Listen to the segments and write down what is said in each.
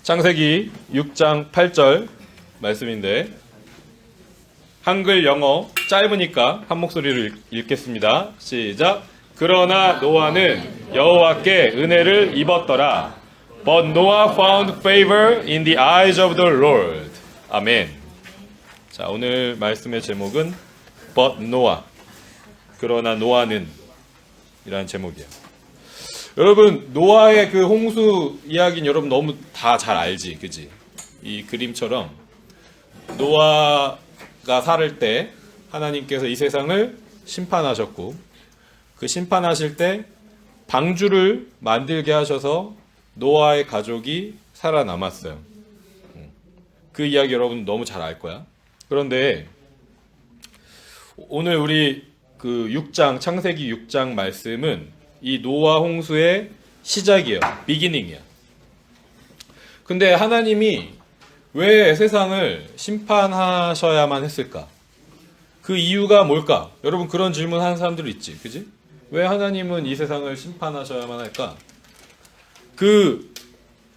창세기 6장 8절 말씀인데 한글 영어 짧으니까 한 목소리로 읽겠습니다. 시작. 그러나 노아는 여호와께 은혜를 입었더라. But Noah found favor in the eyes of the Lord. 아멘. 자, 오늘 말씀의 제목은 But Noah. 그러나 노아는 이라는 제목이에요. 여러분, 노아의 그 홍수 이야기는 여러분 너무 다 잘 알지, 그지? 이 그림처럼 노아가 살을 때 하나님께서 이 세상을 심판하셨고, 그 심판하실 때 방주를 만들게 하셔서 노아의 가족이 살아남았어요. 그 이야기 여러분 너무 잘 알 거야. 그런데 오늘 우리 그 6장, 창세기 6장 말씀은 이 노아 홍수의 시작이에요. 비기닝이야. 근데 하나님이 왜 세상을 심판하셔야만 했을까? 그 이유가 뭘까? 여러분 그런 질문 하는 사람들 있지, 그지? 왜 하나님은 이 세상을 심판하셔야만 할까? 그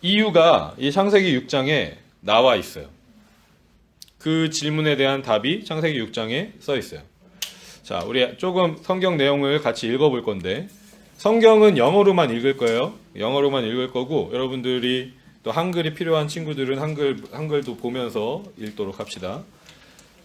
이유가 이 창세기 6장에 나와 있어요. 그 질문에 대한 답이 창세기 6장에 써 있어요. 자, 우리 조금 성경 내용을 같이 읽어볼 건데, 성경은 영어로만 읽을 거예요. 영어로만 읽을 거고, 여러분들이 또 한글이 필요한 친구들은 한글도 보면서 읽도록 합시다.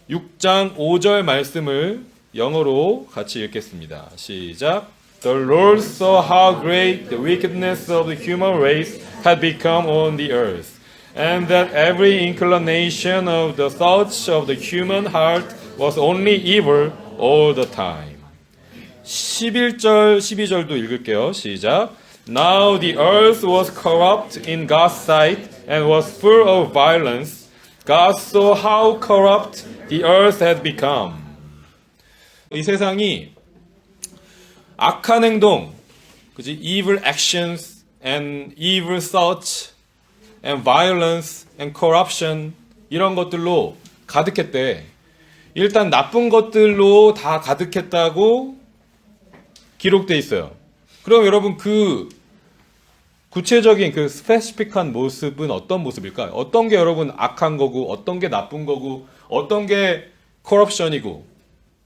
6장 5절 말씀을 영어로 같이 읽겠습니다. 시작. The Lord saw how great the wickedness of the human race had become on the earth, and that every inclination of the thoughts of the human heart was only evil all the time. 11절, 12절도 읽을게요. 시작. Now the earth was corrupt in God's sight and was full of violence. God saw how corrupt the earth had become. 이 세상이 악한 행동, 그지? Evil actions and evil thoughts and violence and corruption 이런 것들로 가득했대. 일단 나쁜 것들로 다 가득했다고 기록돼 있어요. 그럼 여러분 그 구체적인 그 스페시픽한 모습은 어떤 모습일까요? 어떤 게 여러분 악한 거고, 어떤 게 나쁜 거고, 어떤 게 corruption이고,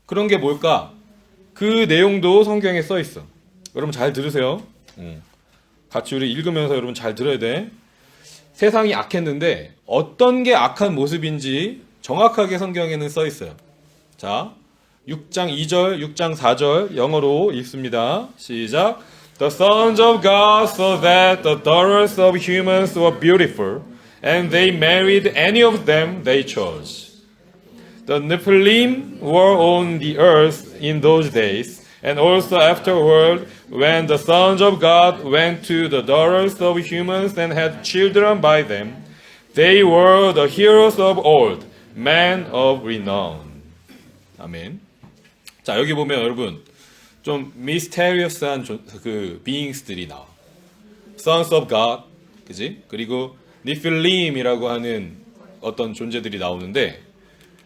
그런 게 뭘까? 그 내용도 성경에 써 있어. 여러분 잘 들으세요. 같이 우리 읽으면서 여러분 잘 들어야 돼. 세상이 악했는데 어떤 게 악한 모습인지 정확하게 성경에는 써 있어요. 자, 6장 2절, 6장 4절 영어로 읽습니다. 시작. The sons of God saw that the daughters of humans were beautiful, and they married any of them they chose. The Nephilim were on the earth in those days, and also afterward, when the sons of God went to the daughters of humans and had children by them, they were the heroes of old, men of renown. 아멘. 자, 여기 보면 여러분 좀 misterious한 그 beings,들이 나와. Sons of God, 그지? 그리고 Nephilim이라고 하는 어떤 존재들이 나오는데,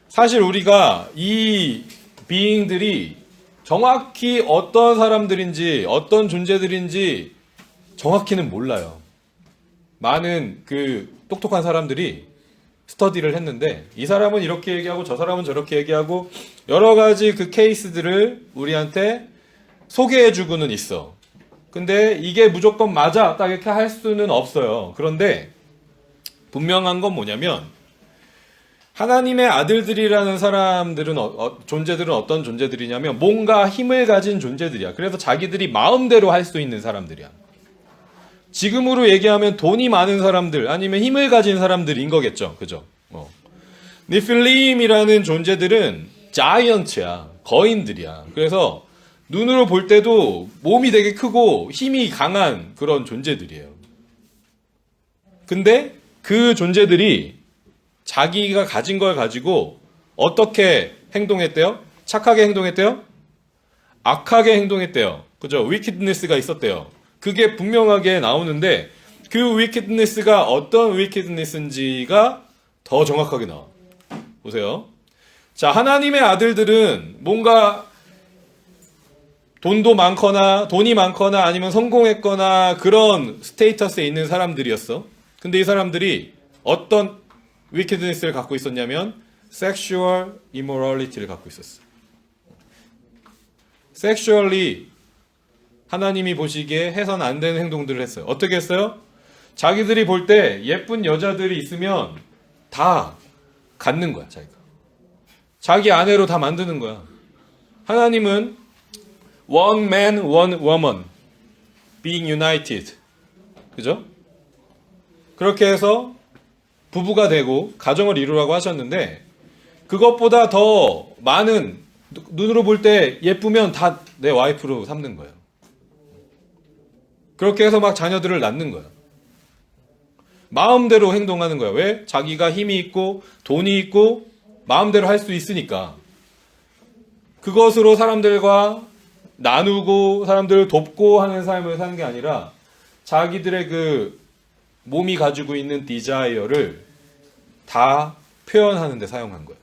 사실 우리가 이 being들이 정확히 어떤 사람들인지 어떤 존재들인지 정확히는 몰라요. 많은 그 똑똑한 사람들이 스터디를 했는데 이 사람은 이렇게 얘기하고 저 사람은 저렇게 얘기하고 여러 가지 그 케이스들을 우리한테 소개해주고는 있어. 근데 이게 무조건 맞아 딱 이렇게 할 수는 없어요. 그런데 분명한 건 뭐냐면 하나님의 아들들이라는 사람들은 존재들은 어떤 존재들이냐면 뭔가 힘을 가진 존재들이야. 그래서 자기들이 마음대로 할 수 있는 사람들이야. 지금으로 얘기하면 돈이 많은 사람들 아니면 힘을 가진 사람들인 거겠죠. 그죠? 니필림이라는 존재들은 자이언트야. 거인들이야. 그래서 눈으로 볼 때도 몸이 되게 크고 힘이 강한 그런 존재들이에요. 근데 그 존재들이 자기가 가진 걸 가지고 어떻게 행동했대요? 착하게 행동했대요? 악하게 행동했대요. 그죠? wickedness가 있었대요. 그게 분명하게 나오는데 그 wickedness가 어떤 wickedness인지가 더 정확하게 나와. 보세요. 자, 하나님의 아들들은 뭔가 돈이 많거나 아니면 성공했거나 그런 스테이터스에 있는 사람들이었어. 근데 이 사람들이 어떤 wickedness를 갖고 있었냐면 sexual immorality를 갖고 있었어. sexually 하나님이 보시기에 해선 안 되는 행동들을 했어요. 어떻게 했어요? 자기들이 볼 때 예쁜 여자들이 있으면 다 갖는 거야, 자기가. 자기 아내로 다 만드는 거야. 하나님은 one man, one woman being united. 그죠? 그렇게 해서 부부가 되고 가정을 이루라고 하셨는데 그것보다 더 많은 눈으로 볼 때 예쁘면 다 내 와이프로 삼는 거예요. 그렇게 해서 막 자녀들을 낳는 거예요. 마음대로 행동하는 거예요. 왜? 자기가 힘이 있고 돈이 있고 마음대로 할 수 있으니까. 그것으로 사람들과 나누고 사람들을 돕고 하는 삶을 사는 게 아니라 자기들의 그 몸이 가지고 있는 디자이어를 다 표현하는 데 사용한 거예요.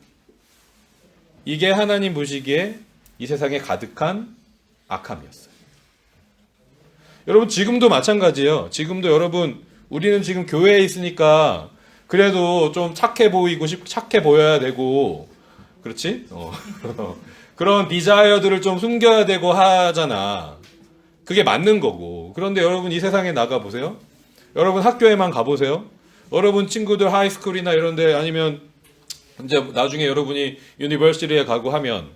이게 하나님 보시기에 이 세상에 가득한 악함이었어요. 여러분 지금도 마찬가지예요. 지금도 여러분 우리는 지금 교회에 있으니까 그래도 좀 착해 보이고 착해 보여야 되고 그렇지? 그런 디자이어들을 좀 숨겨야 되고 하잖아. 그게 맞는 거고. 그런데 여러분 이 세상에 나가 보세요. 여러분 학교에만 가보세요. 여러분 친구들 하이스쿨이나 이런 데 아니면 이제 나중에 여러분이 유니버시티에 가고 하면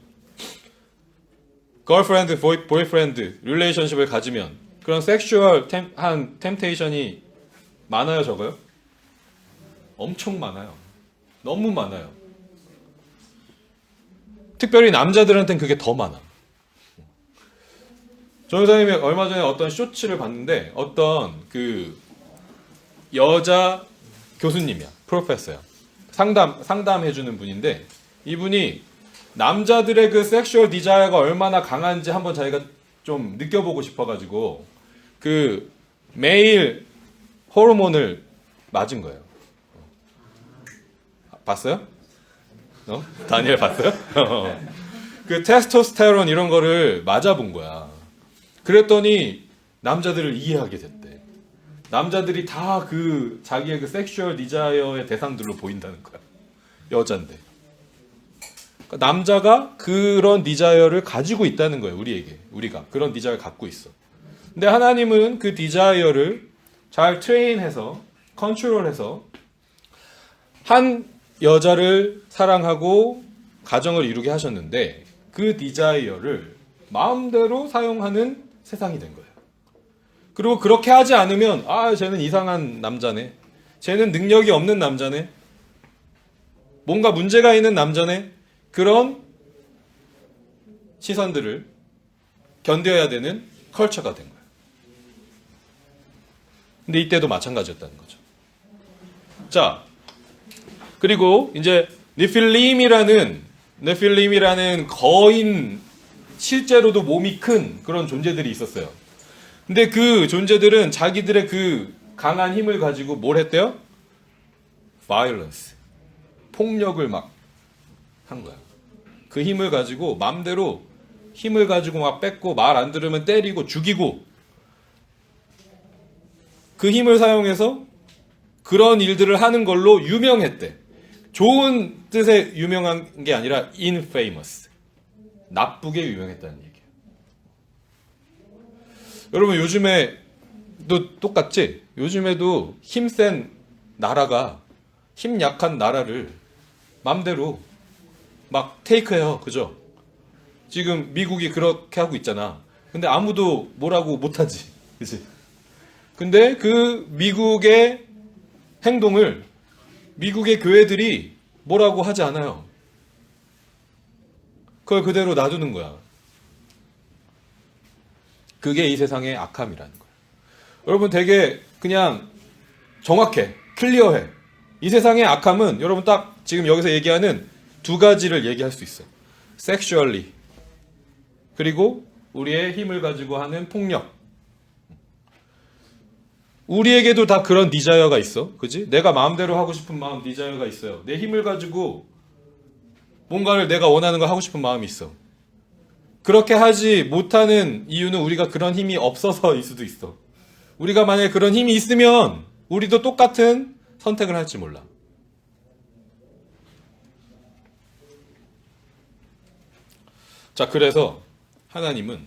걸프렌드, 보이프렌드 릴레이션십을 가지면 그런 섹슈얼 한 템테이션이 많아요, 적어요? 엄청 많아요. 너무 많아요. 특별히 남자들한테는 그게 더 많아. 전사님이 얼마 전에 어떤 쇼츠를 봤는데 어떤 그 여자 교수님이야. 프로페서야. 상담해주는 분인데 이분이 남자들의 그 섹슈얼 디자이어가 얼마나 강한지 한번 자기가 좀 느껴보고 싶어가지고 그 매일 호르몬을 맞은 거예요. 봤어요? 다니엘 봤어요? 그 테스토스테론 이런 거를 맞아본 거야. 그랬더니 남자들을 이해하게 됐대. 남자들이 다 그 자기의 그 섹슈얼 디자이어의 대상들로 보인다는 거야. 여잔데. 그러니까 남자가 그런 디자이어를 가지고 있다는 거예요. 우리가 그런 디자이어를 갖고 있어. 근데 하나님은 그 디자이어를 잘 트레인해서 컨트롤해서 한 여자를 사랑하고 가정을 이루게 하셨는데 그 디자이어를 마음대로 사용하는 세상이 된 거예요. 그리고 그렇게 하지 않으면 쟤는 이상한 남자네. 쟤는 능력이 없는 남자네. 뭔가 문제가 있는 남자네. 그런 시선들을 견뎌야 되는 컬처가 된 거예요. 근데 이때도 마찬가지였다는 거죠. 자, 그리고 이제 네필림이라는 거인, 실제로도 몸이 큰 그런 존재들이 있었어요. 근데 그 존재들은 자기들의 그 강한 힘을 가지고 뭘 했대요? violence. 폭력을 막 한 거야. 그 힘을 가지고 맘대로 힘을 가지고 막 뺏고 말 안 들으면 때리고 죽이고 그 힘을 사용해서 그런 일들을 하는 걸로 유명했대. 좋은 뜻의 유명한 게 아니라 infamous. 나쁘게 유명했다는 얘기예요. 여러분 요즘에도 똑같지? 요즘에도 힘센 나라가 힘 약한 나라를 맘대로 막 테이크해요. 그죠? 지금 미국이 그렇게 하고 있잖아. 근데 아무도 뭐라고 못하지. 그치? 근데 그 미국의 행동을 미국의 교회들이 뭐라고 하지 않아요. 그걸 그대로 놔두는 거야. 그게 이 세상의 악함이라는 거예요. 여러분 되게 그냥 정확해. 클리어해. 이 세상의 악함은 여러분 딱 지금 여기서 얘기하는 두 가지를 얘기할 수 있어. sexually. 그리고 우리의 힘을 가지고 하는 폭력. 우리에게도 다 그런 디자이어가 있어. 그지? 내가 마음대로 하고 싶은 마음 디자이어가 있어요. 내 힘을 가지고 뭔가를 내가 원하는 걸 하고 싶은 마음이 있어. 그렇게 하지 못하는 이유는 우리가 그런 힘이 없어서일 수도 있어. 우리가 만약에 그런 힘이 있으면 우리도 똑같은 선택을 할지 몰라. 자, 그래서 하나님은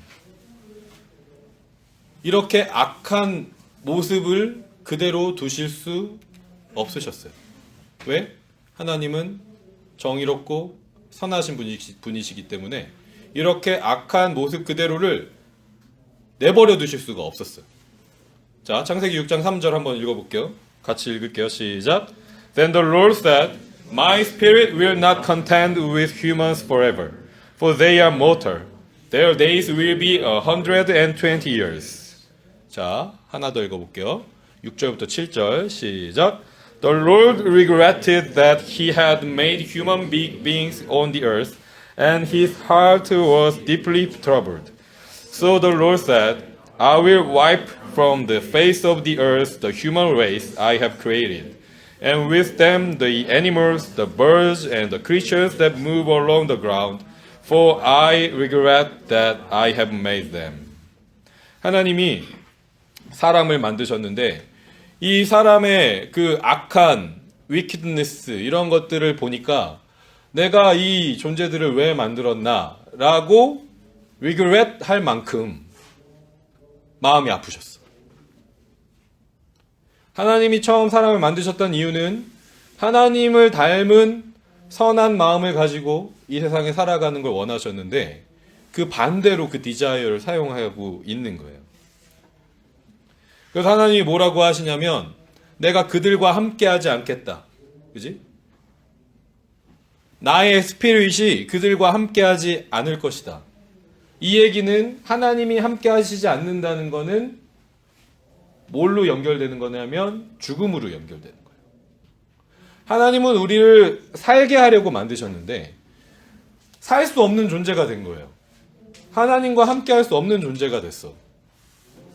이렇게 악한 모습을 그대로 두실 수 없으셨어요. 왜? 하나님은 정의롭고 선하신 분이시기 때문에 이렇게 악한 모습 그대로를 내버려 두실 수가 없었어요. 자, 창세기 6장 3절 한번 읽어볼게요. 같이 읽을게요. 시작. Then the Lord said, My spirit will not contend with humans forever, for they are mortal. Their days will be 120 years. 자, 하나 더 읽어볼게요. 6절부터 7절 시작. The Lord regretted that he had made human beings on the earth, and his heart was deeply troubled. So the Lord said, I will wipe from the face of the earth the human race I have created, and with them the animals, the birds, and the creatures that move along the ground, for I regret that I have made them. 하나님이 사람을 만드셨는데 이 사람의 그 악한 wickedness 이런 것들을 보니까 내가 이 존재들을 왜 만들었나 라고 regret 할 만큼 마음이 아프셨어. 하나님이 처음 사람을 만드셨던 이유는 하나님을 닮은 선한 마음을 가지고 이 세상에 살아가는 걸 원하셨는데 그 반대로 그 디자이어를 사용하고 있는 거예요. 그래서 하나님이 뭐라고 하시냐면 내가 그들과 함께 하지 않겠다. 그지? 나의 스피릿이 그들과 함께 하지 않을 것이다. 이 얘기는 하나님이 함께 하시지 않는다는 거는 뭘로 연결되는 거냐면 죽음으로 연결되는 거예요. 하나님은 우리를 살게 하려고 만드셨는데 살 수 없는 존재가 된 거예요. 하나님과 함께 할 수 없는 존재가 됐어.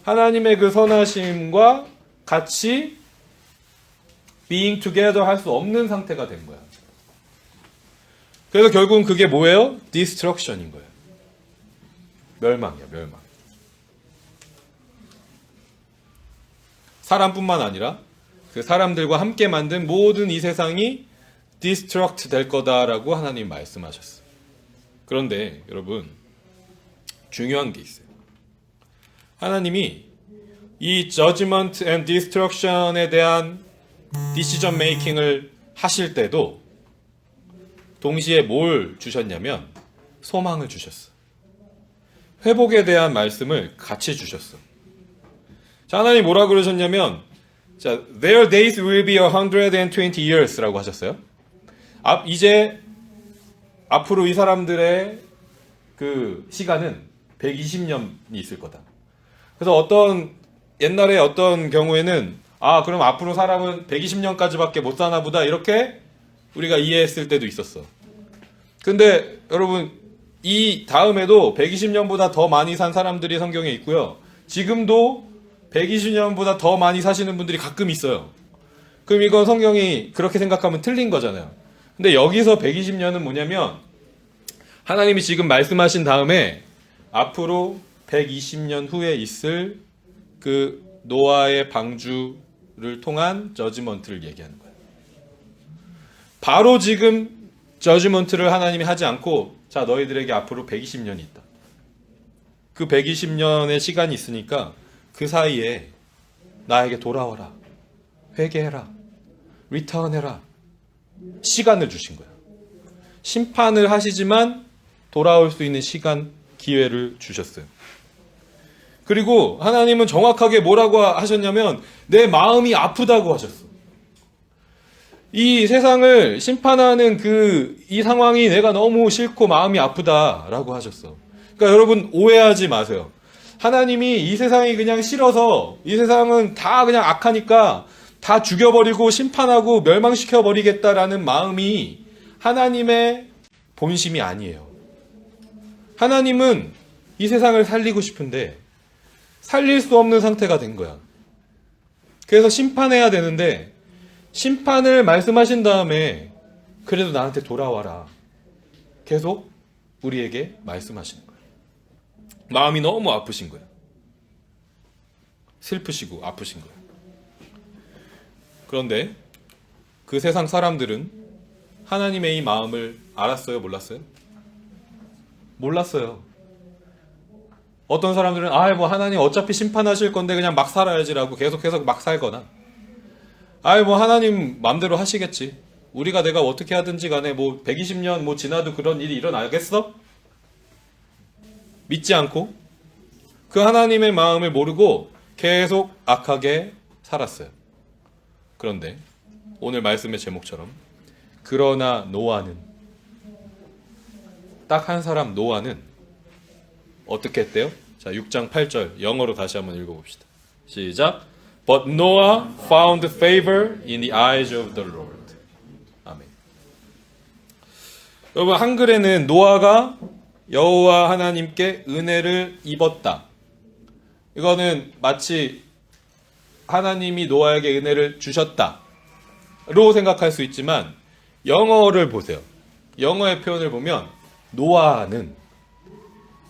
하나님의 그 선하심과 같이 being together 할 수 없는 상태가 된 거야. 그래서 결국은 그게 뭐예요? destruction인 거예요. 멸망이야, 멸망. 사람뿐만 아니라 그 사람들과 함께 만든 모든 이 세상이 destruct 될 거다라고 하나님 말씀하셨어요. 그런데 여러분 중요한 게 있어요. 하나님이 이 judgment and destruction에 대한 decision making을 하실 때도 동시에 뭘 주셨냐면 소망을 주셨어. 회복에 대한 말씀을 같이 주셨어. 자, 하나님 뭐라 그러셨냐면 자, their days will be 120 years라고 하셨어요. 이제 앞으로 이 사람들의 그 시간은 120년이 있을 거다. 그래서 옛날에 어떤 경우에는 그럼 앞으로 사람은 120년까지밖에 못 사나 보다 이렇게 우리가 이해했을 때도 있었어. 근데 여러분 이 다음에도 120년보다 더 많이 산 사람들이 성경에 있고요. 지금도 120년보다 더 많이 사시는 분들이 가끔 있어요. 그럼 이건 성경이 그렇게 생각하면 틀린 거잖아요. 근데 여기서 120년은 뭐냐면 하나님이 지금 말씀하신 다음에 앞으로 120년 후에 있을 그 노아의 방주를 통한 저지먼트를 얘기하는 거예요. 바로 지금 저지먼트를 하나님이 하지 않고 자, 너희들에게 앞으로 120년이 있다. 그 120년의 시간이 있으니까 그 사이에 나에게 돌아와라. 회개해라. 리턴해라. 시간을 주신 거야. 심판을 하시지만 돌아올 수 있는 시간, 기회를 주셨어요. 그리고 하나님은 정확하게 뭐라고 하셨냐면 내 마음이 아프다고 하셨어. 이 세상을 심판하는 이 상황이 내가 너무 싫고 마음이 아프다라고 하셨어. 그러니까 여러분 오해하지 마세요. 하나님이 이 세상이 그냥 싫어서 이 세상은 다 그냥 악하니까 다 죽여버리고 심판하고 멸망시켜버리겠다라는 마음이 하나님의 본심이 아니에요. 하나님은 이 세상을 살리고 싶은데 살릴 수 없는 상태가 된 거야. 그래서 심판해야 되는데 심판을 말씀하신 다음에 그래도 나한테 돌아와라. 계속 우리에게 말씀하시는 거예요. 마음이 너무 아프신 거예요. 슬프시고 아프신 거예요. 그런데 그 세상 사람들은 하나님의 이 마음을 알았어요? 몰랐어요? 몰랐어요. 어떤 사람들은 뭐 하나님 어차피 심판하실 건데 그냥 막 살아야지라고 계속해서 막 살거나, 뭐 하나님 마음대로 하시겠지, 우리가 내가 어떻게 하든지 간에 뭐 120년 뭐 지나도 그런 일이 일어나겠어? 믿지 않고 그 하나님의 마음을 모르고 계속 악하게 살았어요. 그런데 오늘 말씀의 제목처럼, 그러나 노아는, 딱 한 사람 노아는 어떻게 했대요? 자, 6장 8절 영어로 다시 한번 읽어봅시다. 시작. But Noah found favor in the eyes of the Lord. 아멘. 여러분, 한글에는 노아가 여호와 하나님께 은혜를 입었다, 이거는 마치 하나님이 노아에게 은혜를 주셨다로 생각할 수 있지만, 영어를 보세요. 영어의 표현을 보면 노아는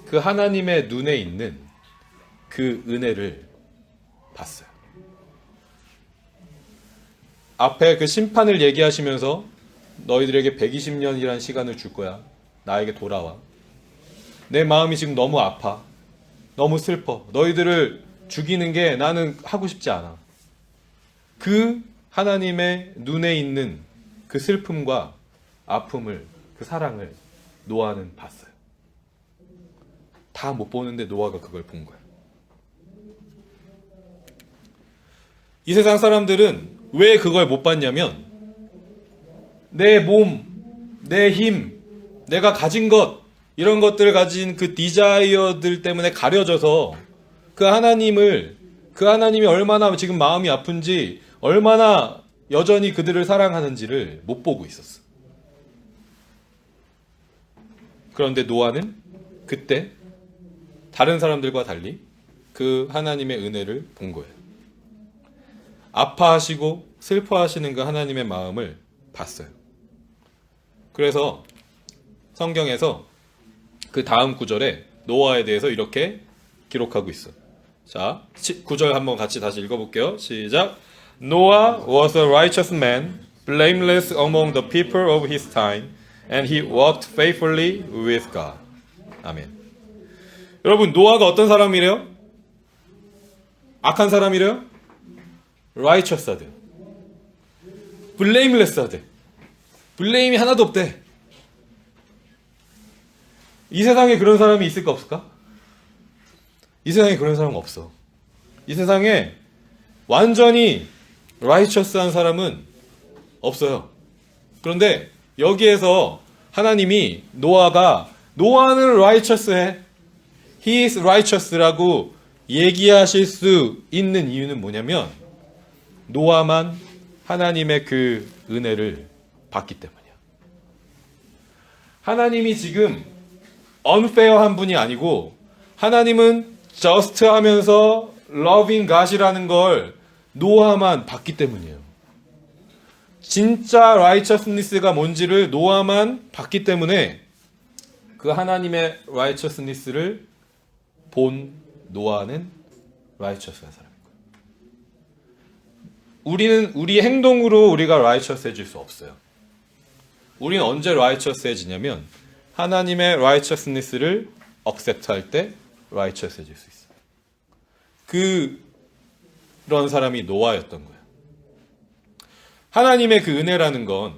그 하나님의 눈에 있는 그 은혜를 봤어요. 앞에 그 심판을 얘기하시면서 너희들에게 120년이라는 시간을 줄 거야. 나에게 돌아와. 내 마음이 지금 너무 아파. 너무 슬퍼. 너희들을 죽이는 게 나는 하고 싶지 않아. 그 하나님의 눈에 있는 그 슬픔과 아픔을, 그 사랑을 노아는 봤어요. 다 못 보는데 노아가 그걸 본 거예요. 이 세상 사람들은 왜 그걸 못 봤냐면, 내 몸, 내 힘, 내가 가진 것, 이런 것들을 가진 그 디자이어들 때문에 가려져서 그 하나님이 얼마나 지금 마음이 아픈지, 얼마나 여전히 그들을 사랑하는지를 못 보고 있었어. 그런데 노아는 그때 다른 사람들과 달리 그 하나님의 은혜를 본 거예요. 아파하시고 슬퍼하시는 그 하나님의 마음을 봤어요. 그래서 성경에서 그 다음 구절에 노아에 대해서 이렇게 기록하고 있어. 자, 9절 한번 같이 다시 읽어볼게요. 시작. Noah was a righteous man, blameless among the people of his time, and he walked faithfully with God. 아멘. 여러분, 노아가 어떤 사람이래요? 악한 사람이래요? righteous 하대. blameless 하대. 블레임이 하나도 없대. 이 세상에 그런 사람이 있을까 없을까? 이 세상에 그런 사람은 없어. 이 세상에 완전히 righteous한 사람은 없어요. 그런데 여기에서 하나님이 노아는 righteous해, he is righteous라고 얘기하실 수 있는 이유는 뭐냐면, 노아만 하나님의 그 은혜를 받기 때문이야. 하나님이 지금 unfair한 분이 아니고, 하나님은 just 하면서 loving God이라는 걸 노아만 봤기 때문이에요. 진짜 righteousness가 뭔지를 노아만 봤기 때문에 그 하나님의 righteousness를 본 노아는 righteous한 사람인 거예요. 우리 행동으로 우리가 righteous해질 수 없어요. 우리는 언제 righteous해지냐면, 하나님의 righteousness를 accept할 때 righteous해질 수 있어요. 그런 사람이 노아였던 거예요. 하나님의 그 은혜라는 건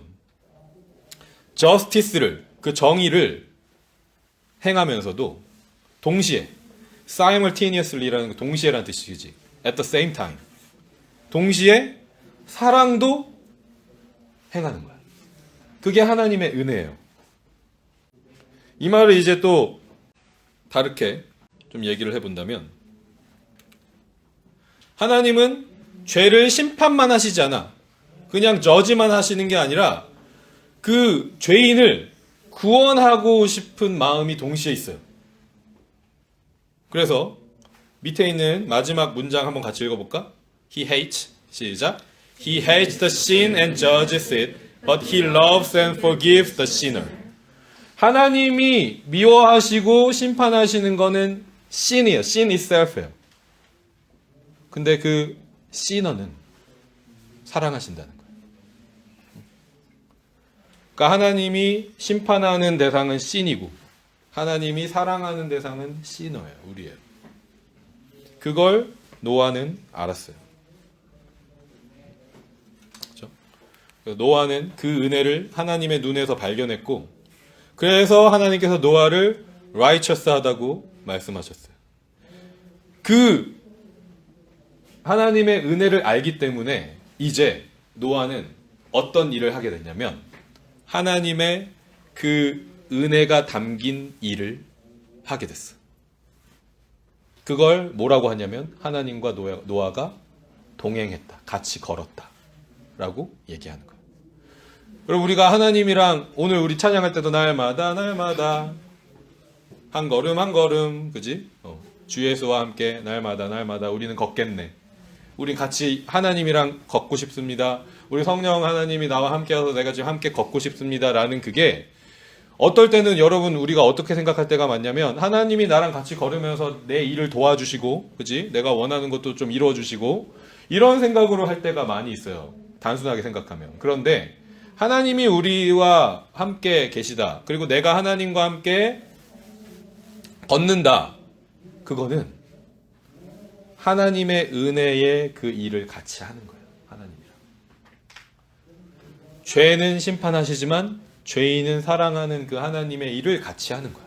justice를, 그 정의를 행하면서도 동시에, simultaneously라는 거 동시에라는 뜻이지. at the same time. 동시에 사랑도 행하는 거야. 그게 하나님의 은혜예요. 이 말을 이제 또 다르게 좀 얘기를 해본다면, 하나님은 죄를 심판만 하시지 않아. 그냥 저지만 하시는 게 아니라 그 죄인을 구원하고 싶은 마음이 동시에 있어요. 그래서 밑에 있는 마지막 문장 한번 같이 읽어볼까? He hates, 시작. He hates the sin and judges it, but he loves and forgives the sinner. 하나님이 미워하시고 심판하시는 거는 sin이에요. sin itself예요. 근데 그 sinner는 사랑하신다는 거예요. 그러니까 하나님이 심판하는 대상은 신이고 하나님이 사랑하는 대상은 시너예요. 우리예요. 그걸 노아는 알았어요. 그렇죠? 노아는 그 은혜를 하나님의 눈에서 발견했고 그래서 하나님께서 노아를 righteous하다고 말씀하셨어요. 그 하나님의 은혜를 알기 때문에 이제 노아는 어떤 일을 하게 됐냐면 하나님의 그 은혜가 담긴 일을 하게 됐어. 그걸 뭐라고 하냐면 하나님과 노아가 동행했다. 같이 걸었다. 라고 얘기하는 거예요. 그럼 우리가 하나님이랑 오늘 우리 찬양할 때도 날마다 한 걸음 한 걸음 그지? 주 예수와 함께 날마다 우리는 걷겠네. 우린 같이 하나님이랑 걷고 싶습니다. 우리 성령 하나님이 나와 함께해서 내가 지금 함께 걷고 싶습니다. 라는 그게 어떨 때는 여러분 우리가 어떻게 생각할 때가 많냐면 하나님이 나랑 같이 걸으면서 내 일을 도와주시고 그지? 내가 원하는 것도 좀 이루어주시고 이런 생각으로 할 때가 많이 있어요. 단순하게 생각하면. 그런데 하나님이 우리와 함께 계시다. 그리고 내가 하나님과 함께 걷는다. 그거는 하나님의 은혜의 그 일을 같이 하는 거예요. 하나님이랑. 죄는 심판하시지만 죄인은 사랑하는 그 하나님의 일을 같이 하는 거야.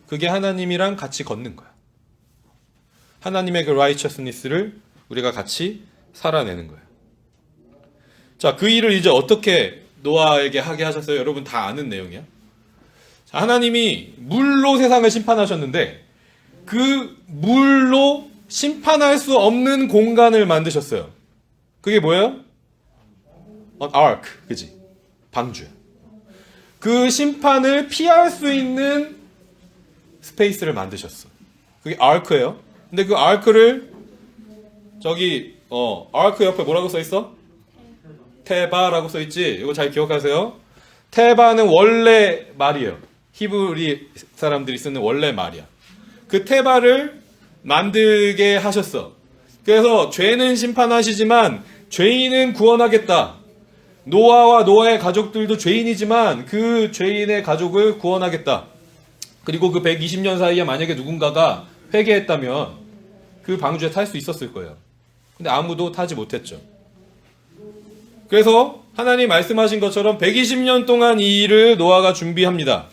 그게 하나님이랑 같이 걷는 거야. 하나님의 그 righteousness를 우리가 같이 살아내는 거예요. 자, 그 일을 이제 어떻게 노아에게 하게 하셨어요? 여러분 다 아는 내용이야. 자, 하나님이 물로 세상을 심판하셨는데 그 물로 심판할 수 없는 공간을 만드셨어요. 그게 뭐예요? ark, 그지? 방주. 그 심판을 피할 수 있는 스페이스를 만드셨어. 그게 ark예요. 근데 그 ark를 저기 ark 옆에 뭐라고 써 있어? 테바라고 써 있지. 이거 잘 기억하세요. 테바는 원래 말이에요. 히브리 사람들이 쓰는 원래 말이야. 그 테바를 만들게 하셨어. 그래서 죄는 심판하시지만 죄인은 구원하겠다. 노아와 노아의 가족들도 죄인이지만 그 죄인의 가족을 구원하겠다. 그리고 그 120년 사이에 만약에 누군가가 회개했다면 그 방주에 탈 수 있었을 거예요. 근데 아무도 타지 못했죠. 그래서 하나님 말씀하신 것처럼 120년 동안 이 일을 노아가 준비합니다.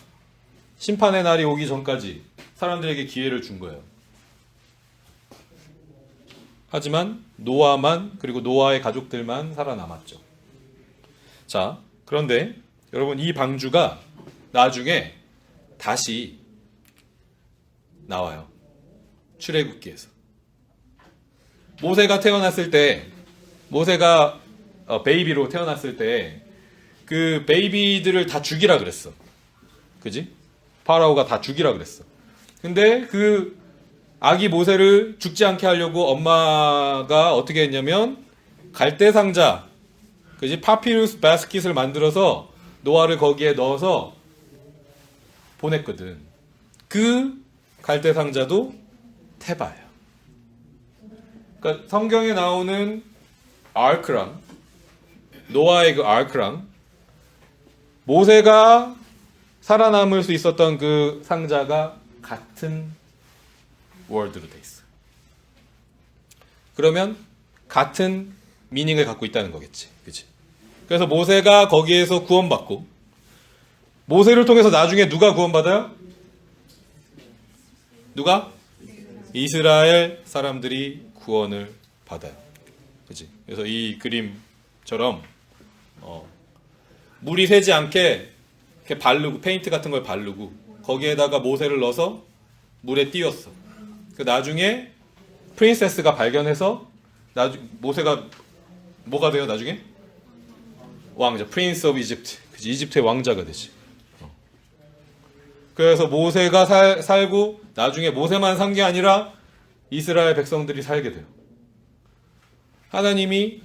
심판의 날이 오기 전까지 사람들에게 기회를 준 거예요. 하지만 노아만 그리고 노아의 가족들만 살아남았죠. 자, 그런데 여러분 이 방주가 나중에 다시 나와요. 출애굽기에서. 모세가 태어났을 때 모세가 베이비로 태어났을 때 그 베이비들을 다 죽이라 그랬어. 그지? 파라오가 다 죽이라 그랬어. 근데 그 아기 모세를 죽지 않게 하려고 엄마가 어떻게 했냐면 갈대 상자, 그지? 파피루스 바스킷을 만들어서 노아를 거기에 넣어서 보냈거든. 그 갈대 상자도 테바예요. 그러니까 성경에 나오는 아크랑 노아의 그 아크랑 모세가 살아남을 수 있었던 그 상자가 같은 월드로 돼 있어. 그러면 같은 미닝을 갖고 있다는 거겠지. 그치? 그래서 모세가 거기에서 구원받고 모세를 통해서 나중에 누가 구원받아요? 누가? 이스라엘 사람들이 구원을 받아요. 그치? 그래서 이 그림처럼 물이 새지 않게 이렇게 바르고 페인트 같은 걸 바르고 거기에다가 모세를 넣어서 물에 띄웠어. 그 나중에 프린세스가 발견해서 모세가 뭐가 돼요? 나중에 왕자, 프린스 오브 이집트. 그치? 이집트의 왕자가 되지. 그래서 모세가 살고 나중에 모세만 산 게 아니라 이스라엘 백성들이 살게 돼요. 하나님이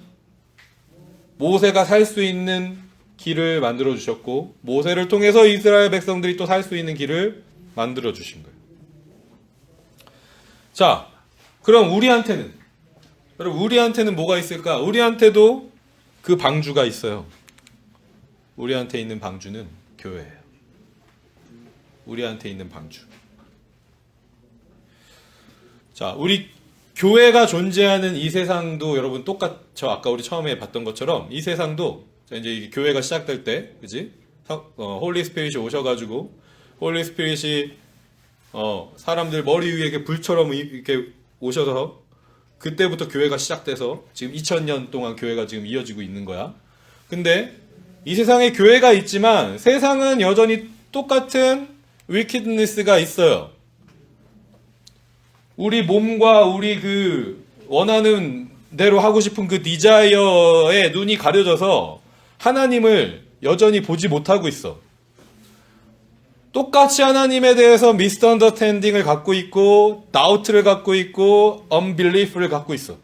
모세가 살 수 있는 길을 만들어 주셨고 모세를 통해서 이스라엘 백성들이 또 살 수 있는 길을 만들어 주신 거예요. 자, 그럼 우리한테는 여러분 우리한테는 뭐가 있을까? 우리한테도 그 방주가 있어요. 우리한테 있는 방주는 교회예요. 우리한테 있는 방주. 자, 우리 교회가 존재하는 이 세상도 여러분 똑같죠. 아까 우리 처음에 봤던 것처럼 이 세상도 이제 이게 교회가 시작될 때, 그지? 홀리 스피릿이 오셔가지고 홀리 스피릿이 사람들 머리 위에 이렇게 불처럼 이렇게 오셔서 그때부터 교회가 시작돼서 지금 2000년 동안 교회가 지금 이어지고 있는 거야. 근데 이 세상에 교회가 있지만 세상은 여전히 똑같은 wickedness가 있어요. 우리 몸과 우리 그 원하는 대로 하고 싶은 그 디자이어에 눈이 가려져서 하나님을 여전히 보지 못하고 있어. 똑같이 하나님에 대해서 미스언더스탠딩을 갖고 있고 다우트를 갖고 있고 unbelief를 갖고 있어.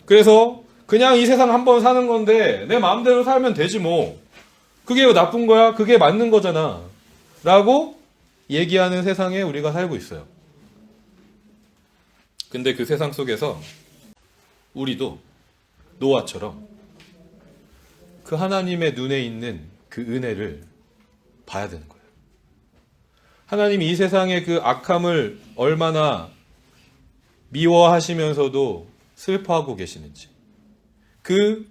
그래서 그냥 이 세상 한번 사는 건데 내 마음대로 살면 되지 뭐. 그게 나쁜 거야? 그게 맞는 거잖아. 라고 얘기하는 세상에 우리가 살고 있어요. 근데 그 세상 속에서 우리도 노아처럼 그 하나님의 눈에 있는 그 은혜를 봐야 되는 거예요. 하나님이 이 세상의 그 악함을 얼마나 미워하시면서도 슬퍼하고 계시는지 그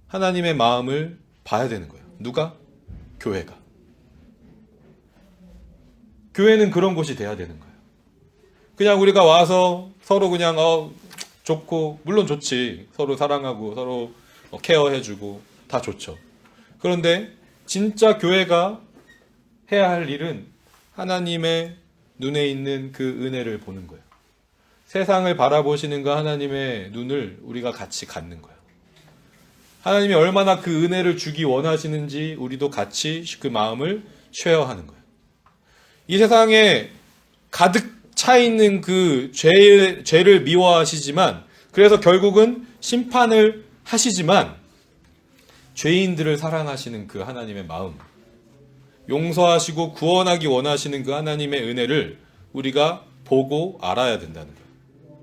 하나님의 마음을 봐야 되는 거예요. 누가? 교회가. 교회는 그런 곳이 돼야 되는 거예요. 그냥 우리가 와서 서로 그냥 좋고 물론 좋지. 서로 사랑하고 서로 케어해주고 다 좋죠. 그런데 진짜 교회가 해야 할 일은 하나님의 눈에 있는 그 은혜를 보는 거예요. 세상을 바라보시는 그 하나님의 눈을 우리가 같이 갖는 거예요. 하나님이 얼마나 그 은혜를 주기 원하시는지 우리도 같이 그 마음을 쉐어하는 거예요. 이 세상에 가득 차 있는 그 죄를 미워하시지만 그래서 결국은 심판을 하시지만 죄인들을 사랑하시는 그 하나님의 마음, 용서하시고 구원하기 원하시는 그 하나님의 은혜를 우리가 보고 알아야 된다는 거예요.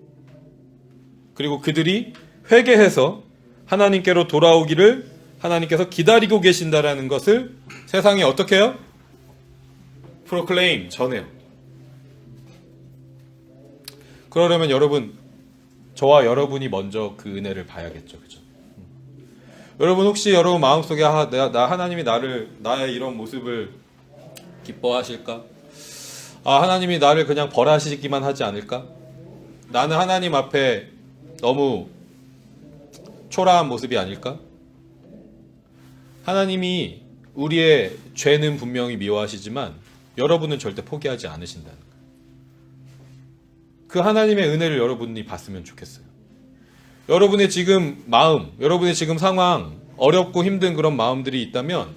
그리고 그들이 회개해서 하나님께로 돌아오기를 하나님께서 기다리고 계신다라는 것을 세상에 어떻게 해요? 프로클레임, 전해요. 그러려면 여러분, 저와 여러분이 먼저 그 은혜를 봐야겠죠. 그죠? 여러분 혹시 여러분 마음속에 나 하나님이 나의 이런 모습을 기뻐하실까? 하나님이 나를 그냥 벌하시기만 하지 않을까? 나는 하나님 앞에 너무 초라한 모습이 아닐까? 하나님이 우리의 죄는 분명히 미워하시지만 여러분은 절대 포기하지 않으신다는 거예요. 그 하나님의 은혜를 여러분이 봤으면 좋겠어요. 여러분의 지금 마음, 여러분의 지금 상황, 어렵고 힘든 그런 마음들이 있다면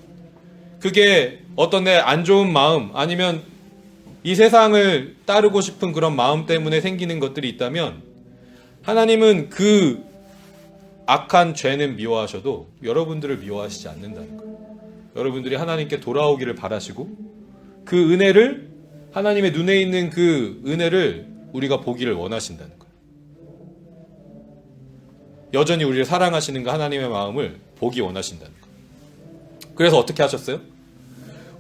그게 어떤 내 안 좋은 마음 아니면 이 세상을 따르고 싶은 그런 마음 때문에 생기는 것들이 있다면 하나님은 그 악한 죄는 미워하셔도 여러분들을 미워하시지 않는다는 거예요. 여러분들이 하나님께 돌아오기를 바라시고 그 은혜를 하나님의 눈에 있는 그 은혜를 우리가 보기를 원하신다는 거예요. 여전히 우리를 사랑하시는 그 하나님의 마음을 보기 원하신다는 거예요. 그래서 어떻게 하셨어요?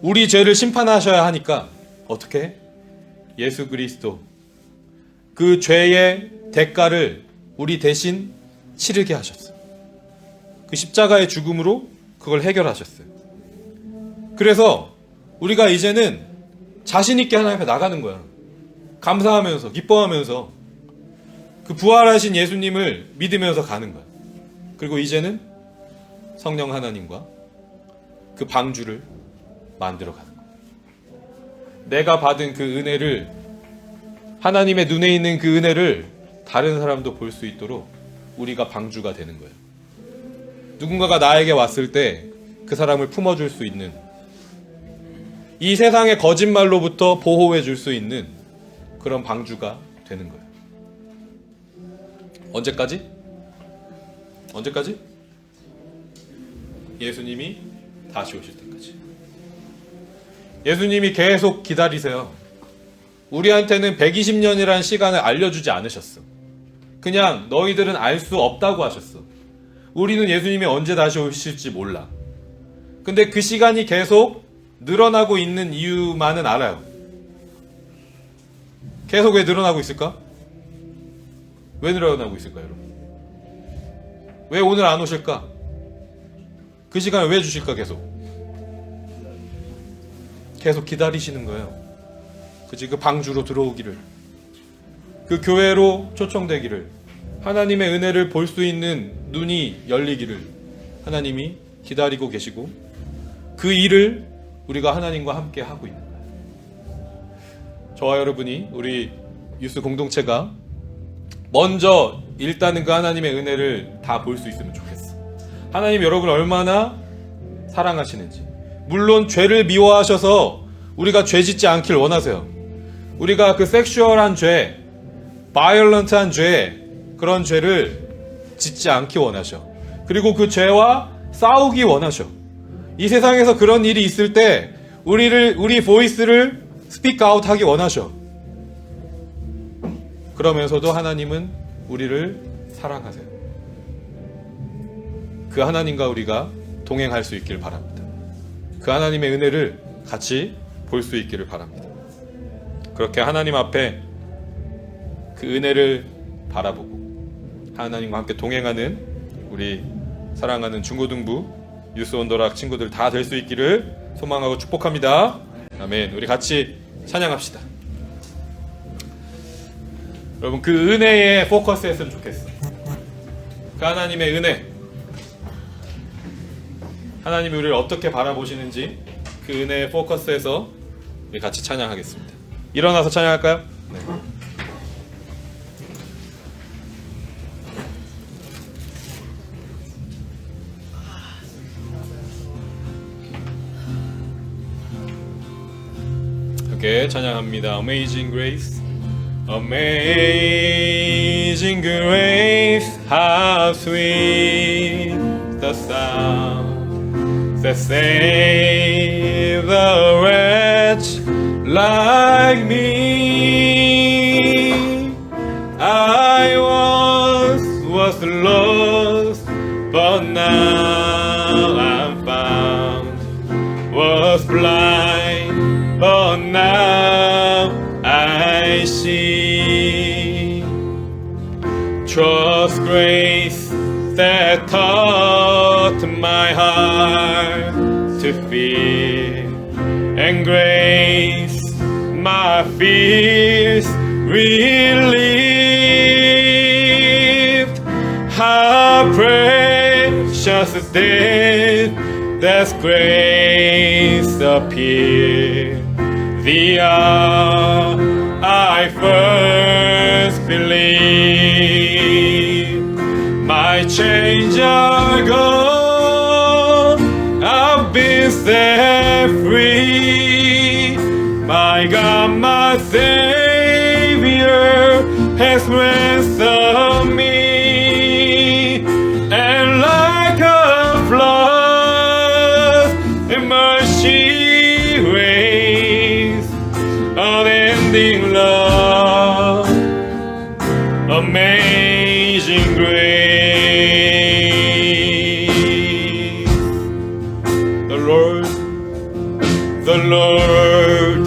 우리 죄를 심판하셔야 하니까 어떻게 해? 예수 그리스도 그 죄의 대가를 우리 대신 치르게 하셨어요. 그 십자가의 죽음으로 그걸 해결하셨어요. 그래서 우리가 이제는 자신 있게 하나님 앞에 나가는 거야. 감사하면서 기뻐하면서 그 부활하신 예수님을 믿으면서 가는 거야. 그리고 이제는 성령 하나님과 그 방주를 만들어 가는 거야. 내가 받은 그 은혜를 하나님의 눈에 있는 그 은혜를 다른 사람도 볼 수 있도록 우리가 방주가 되는 거예요. 누군가가 나에게 왔을 때 그 사람을 품어줄 수 있는 이 세상의 거짓말로부터 보호해 줄 수 있는 그런 방주가 되는 거예요. 언제까지? 언제까지? 예수님이 다시 오실 때까지. 예수님이 계속 기다리세요. 우리한테는 120년이라는 시간을 알려주지 않으셨어. 그냥 너희들은 알 수 없다고 하셨어. 우리는 예수님이 언제 다시 오실지 몰라. 근데 그 시간이 계속 늘어나고 있는 이유만은 알아요. 계속 왜 늘어나고 있을까? 왜 늘어나고 있을까요, 여러분? 왜 오늘 안 오실까? 그 시간을 왜 주실까? 계속 기다리시는 거예요. 그 방주로 들어오기를, 그 교회로 초청되기를, 하나님의 은혜를 볼 수 있는 눈이 열리기를 하나님이 기다리고 계시고, 그 일을 우리가 하나님과 함께 하고 있는 거예요. 저와 여러분이, 우리 유스 공동체가 먼저 일단은 그 하나님의 은혜를 다 볼 수 있으면 좋겠어. 하나님 여러분을 얼마나 사랑하시는지. 물론 죄를 미워하셔서 우리가 죄 짓지 않길 원하세요. 우리가 그 섹슈얼한 죄, 바이올런트한 죄, 그런 죄를 짓지 않기 원하셔. 그리고 그 죄와 싸우기 원하셔. 이 세상에서 그런 일이 있을 때 우리 보이스를 스피크 아웃 하기 원하셔. 그러면서도 하나님은 우리를 사랑하세요. 그 하나님과 우리가 동행할 수 있길 바랍니다. 그 하나님의 은혜를 같이 볼 수 있기를 바랍니다. 그렇게 하나님 앞에 그 은혜를 바라보고 하나님과 함께 동행하는 우리 사랑하는 중고등부 유스 온도락 친구들 다 될 수 있기를 소망하고 축복합니다. 아멘. 우리 같이 찬양합시다. 여러분, 그 은혜에 포커스 했으면 좋겠어. 그 하나님의 은혜, 하나님이 우리를 어떻게 바라보시는지 그 은혜에 포커스해서 우리 같이 찬양하겠습니다. 일어나서 찬양할까요? 네. 이렇게 찬양합니다. Amazing Grace, Amazing Grace, how sweet the sound that saved a wretch like me. I was lost, but now I'm found. Was blind, but now I see. Trust grace that taught my heart to fear, and grace my fears relieved. How precious is death, that's grace appeared. The hour I first believed, my chains are gone, I've been set free. My God, my Savior has ransomed me, and like a flood, in mercy waves, unending love, amazing grace. The Lord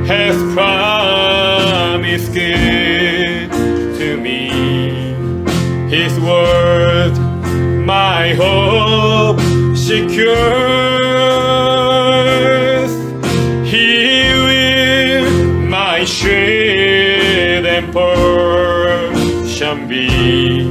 has promised good to me. His word, my hope secures. He will my shield and portion be,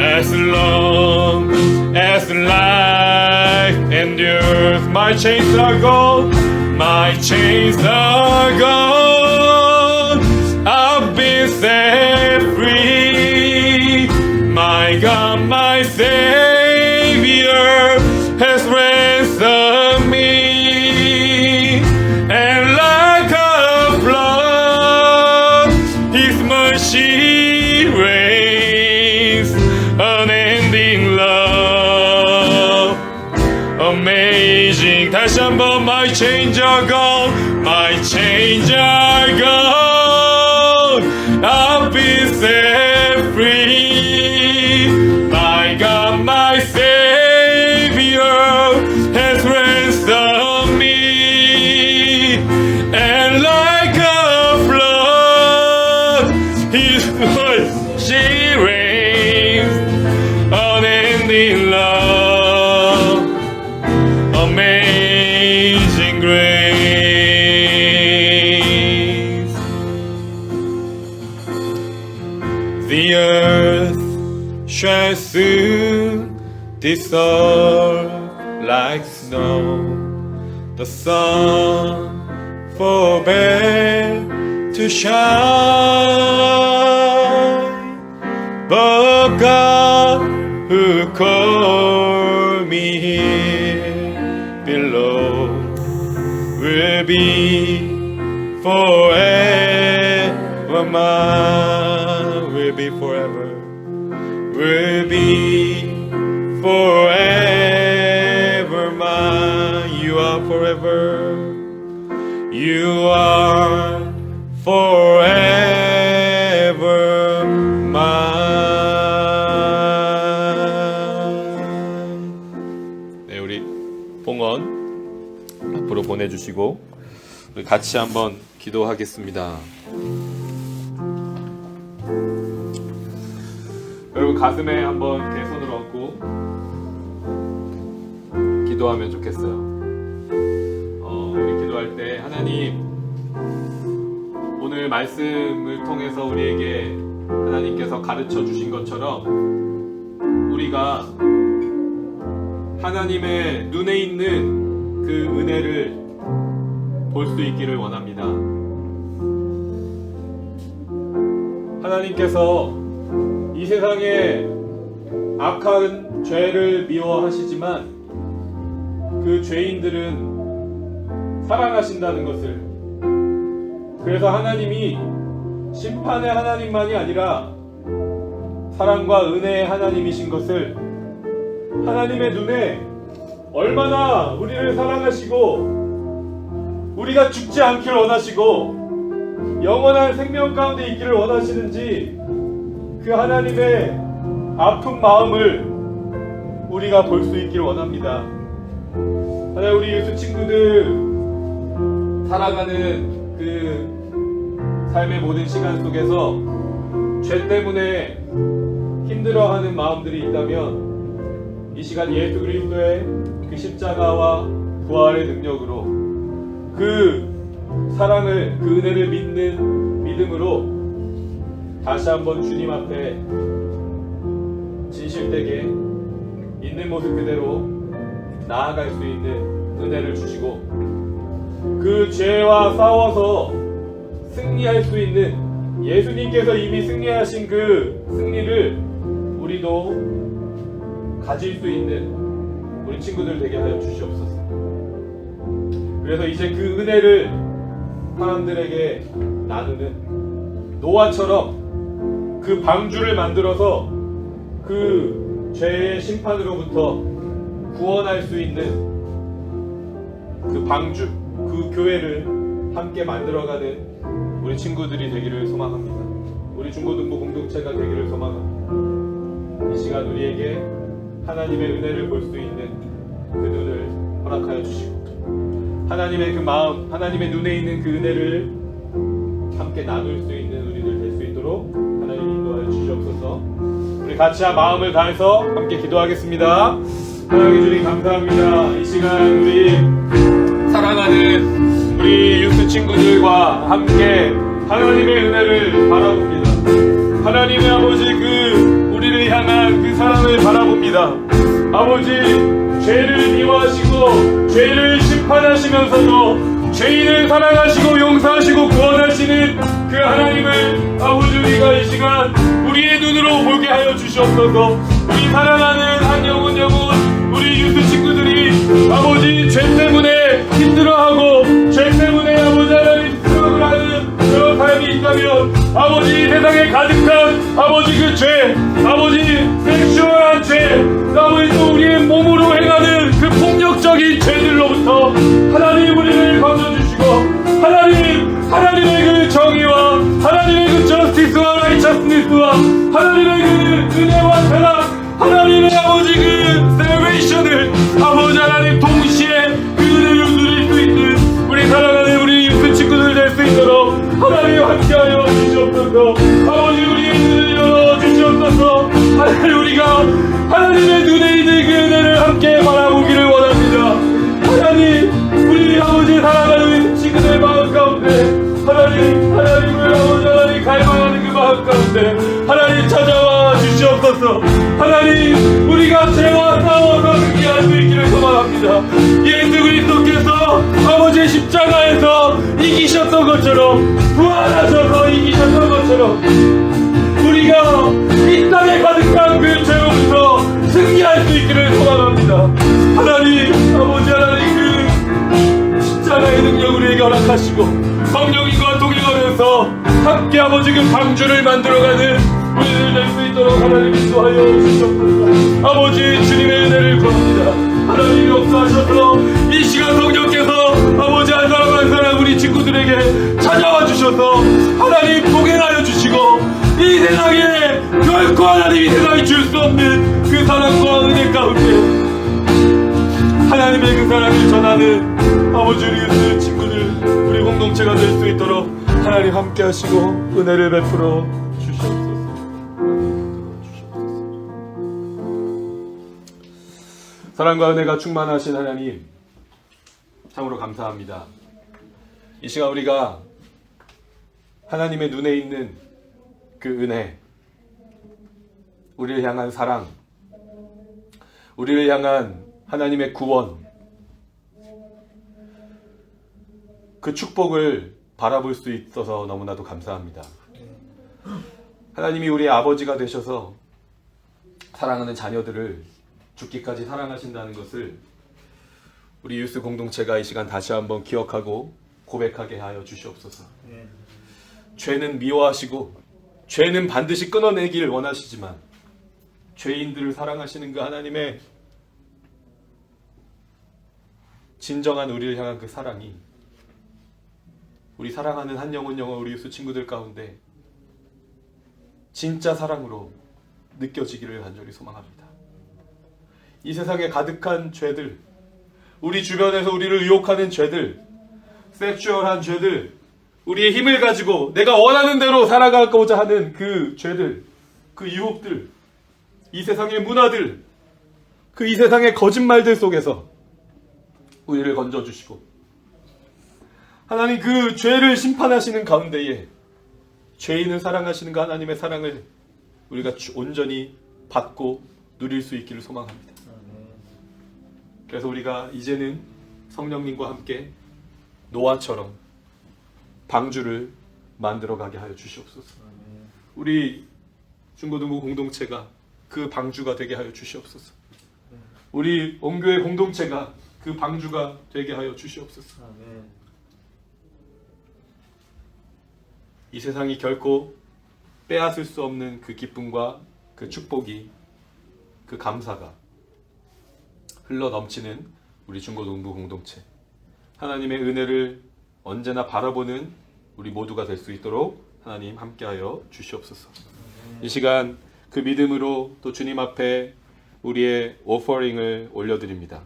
as long as life endures. My chains are gone, my chains are gone, I've been set free. My God, my Savior has ransomed me, and like a flood, His mercy reigns, unending love, amazing. 다시 한번, my chains are gone, my chains are gone, I've been set free. My God, my love, amazing grace. The earth shall soon dissolve like snow. The sun forbear to shine, but God who called me here below will be forever mine, will be forever, will be forever mine. You are forever, you are forever mine. 네, 우리 봉헌 앞으로 보내주시고 우리 같이 한번 기도하겠습니다. 여러분 가슴에 한번 이렇게 손을 얹고 기도하면 좋겠어요. 우리 기도할 때 하나님, 오늘 말씀을 통해서 우리에게 하나님께서 가르쳐 주신 것처럼 우리가 하나님의 눈에 있는 그 은혜를 볼 수 있기를 원합니다. 하나님께서 이 세상에 악한 죄를 미워하시지만 그 죄인들은 사랑하신다는 것을, 그래서 하나님이 심판의 하나님만이 아니라 사랑과 은혜의 하나님이신 것을, 하나님의 눈에 얼마나 우리를 사랑하시고 우리가 죽지 않기를 원하시고 영원한 생명 가운데 있기를 원하시는지 그 하나님의 아픈 마음을 우리가 볼 수 있기를 원합니다. 하나님, 우리 예수 친구들 살아가는 그 삶의 모든 시간 속에서 죄 때문에 힘들어하는 마음들이 있다면 이 시간 예수 그리스도의 그 십자가와 부활의 능력으로 그 사랑을, 그 은혜를 믿는 믿음으로 다시 한번 주님 앞에 진실되게 있는 모습 그대로 나아갈 수 있는 은혜를 주시고 그 죄와 싸워서 승리할 수 있는, 예수님께서 이미 승리하신 그 승리를 우리도 가질 수 있는 우리 친구들 되게 하여 주시옵소서. 그래서 이제 그 은혜를 사람들에게 나누는 노아처럼 그 방주를 만들어서 그 죄의 심판으로부터 구원할 수 있는 그 방주, 그 교회를 함께 만들어가는 우리 친구들이 되기를 소망합니다. 우리 중고등부 공동체가 되기를 소망합니다. 이 시간 우리에게 하나님의 은혜를 볼 수 있는 그 눈을 허락하여 주시고 하나님의 그 마음, 하나님의 눈에 있는 그 은혜를 함께 나눌 수 있는 우리들 될 수 있도록 하나님 인도하여 주시옵소서. 우리 같이 마음을 다해서 함께 기도하겠습니다. 하나님 주님 감사합니다. 이 시간 우리 사랑하는 우리 유스 친구들과 함께 하나님의 은혜를 바라봅니다. 하나님의 아버지 그 우리를 향한 그 사랑을 바라봅니다. 아버지, 죄를 미워하시고 죄를 심판하시면서도 죄인을 사랑하시고 용서하시고 구원하시는 그 하나님을 아버지 우리가 이 시간 우리의 눈으로 보게 하여 주시옵소서. 우리 사랑하는 한 영혼 우리 유스 친구들이 아버지 죄 때문에 힘들어하고 죄 때문에 아버지 하나님 수고를 하는 그런 삶이 있다면 아버지 세상에 가득한 아버지 그 죄, 아버지 섹슈얼한 죄, 아버지 또 우리의 몸으로 행하는 그 폭력적인 죄들로부터 하나님 우리를 건져주시고 하나님의 그 정의와 하나님의 그 저스티스와 라이처스니스와 하나님의 그 은혜와 사랑, 하나님의 아버지 그 십자가에서 이기셨던 것처럼, 부활하셔서 이기셨던 것처럼, 우리가 이 땅에 가득한 그 죄로부터 승리할 수 있기를 소망합니다. 하나님, 아버지 하나님, 그 십자가의 능력 우리에게 허락하시고 성령님과 동행하면서 함께 아버지 그 방주를 만들어가는 우리를 낼 수 있도록 하나님 인도하여 주시옵소서. 아버지 주님의 은혜를 구합니다. 하나님 역사하셔서 이 시간 성령께서 아버지 한 사람 한 사람 우리 친구들에게 찾아와 주셔서 하나님 동행하여 주시고 이 세상에 결코 하나님이 세상에 줄 수 없는 그 사랑과 은혜 가운데 하나님의 그 사랑을 전하는 아버지 우리 친구들 우리 공동체가 될 수 있도록 하나님 함께 하시고 은혜를 베풀어 주시옵소서. 사랑과 은혜가 충만하신 하나님 참으로 감사합니다. 이 시간 우리가 하나님의 눈에 있는 그 은혜, 우리를 향한 사랑, 우리를 향한 하나님의 구원, 그 축복을 바라볼 수 있어서 너무나도 감사합니다. 하나님이 우리의 아버지가 되셔서 사랑하는 자녀들을 죽기까지 사랑하신다는 것을 우리 유스 공동체가 이 시간 다시 한번 기억하고 고백하게 하여 주시옵소서. 죄는 미워하시고 죄는 반드시 끊어내길 원하시지만 죄인들을 사랑하시는 그 하나님의 진정한 우리를 향한 그 사랑이 우리 사랑하는 한 영혼 우리 유스 친구들 가운데 진짜 사랑으로 느껴지기를 간절히 소망합니다. 이 세상에 가득한 죄들, 우리 주변에서 우리를 유혹하는 죄들, 섹슈얼한 죄들, 우리의 힘을 가지고 내가 원하는 대로 살아가고자 하는 그 죄들, 그 유혹들, 이 세상의 문화들, 그 이 세상의 거짓말들 속에서 우리를 건져주시고 하나님 그 죄를 심판하시는 가운데에 죄인을 사랑하시는 그 하나님의 사랑을 우리가 온전히 받고 누릴 수 있기를 소망합니다. 그래서 우리가 이제는 성령님과 함께 노아처럼 방주를 만들어가게 하여 주시옵소서. 우리 중고등부 공동체가 그 방주가 되게 하여 주시옵소서. 우리 온교회 공동체가 그 방주가 되게 하여 주시옵소서. 이 세상이 결코 빼앗을 수 없는 그 기쁨과 그 축복이, 그 감사가 흘러 넘치는 우리 중고등부 공동체, 하나님의 은혜를 언제나 바라보는 우리 모두가 될 수 있도록 하나님 함께하여 주시옵소서. 이 시간 그 믿음으로 또 주님 앞에 우리의 오퍼링을 올려드립니다.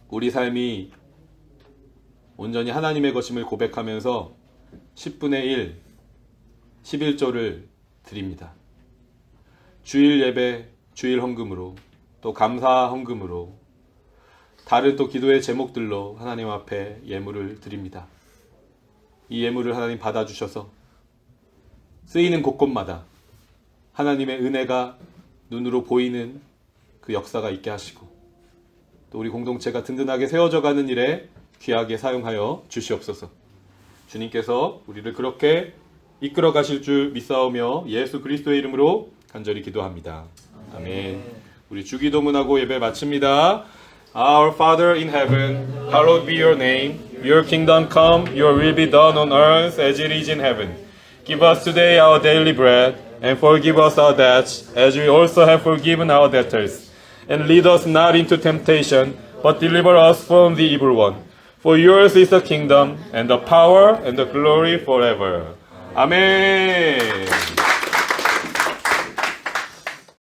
우리 삶이 온전히 하나님의 것임을 고백하면서 10분의 1, 11조를 드립니다. 주일 예배, 주일 헌금으로 또 감사 헌금으로 다른 또 기도의 제목들로 하나님 앞에 예물을 드립니다. 이 예물을 하나님 받아주셔서 쓰이는 곳곳마다 하나님의 은혜가 눈으로 보이는 그 역사가 있게 하시고 또 우리 공동체가 든든하게 세워져 가는 일에 귀하게 사용하여 주시옵소서. 주님께서 우리를 그렇게 이끌어 가실 줄 믿사오며 예수 그리스도의 이름으로 간절히 기도합니다. 아멘. 우리 주기도문하고 예배 마칩니다. Our Father in heaven, hallowed be your name. Your kingdom come, your will be done on earth as it is in heaven. Give us today our daily bread, and forgive us our debts, as we also have forgiven our debtors. And lead us not into temptation, but deliver us from the evil one. For yours is the kingdom, and the power, and the glory forever. 아멘.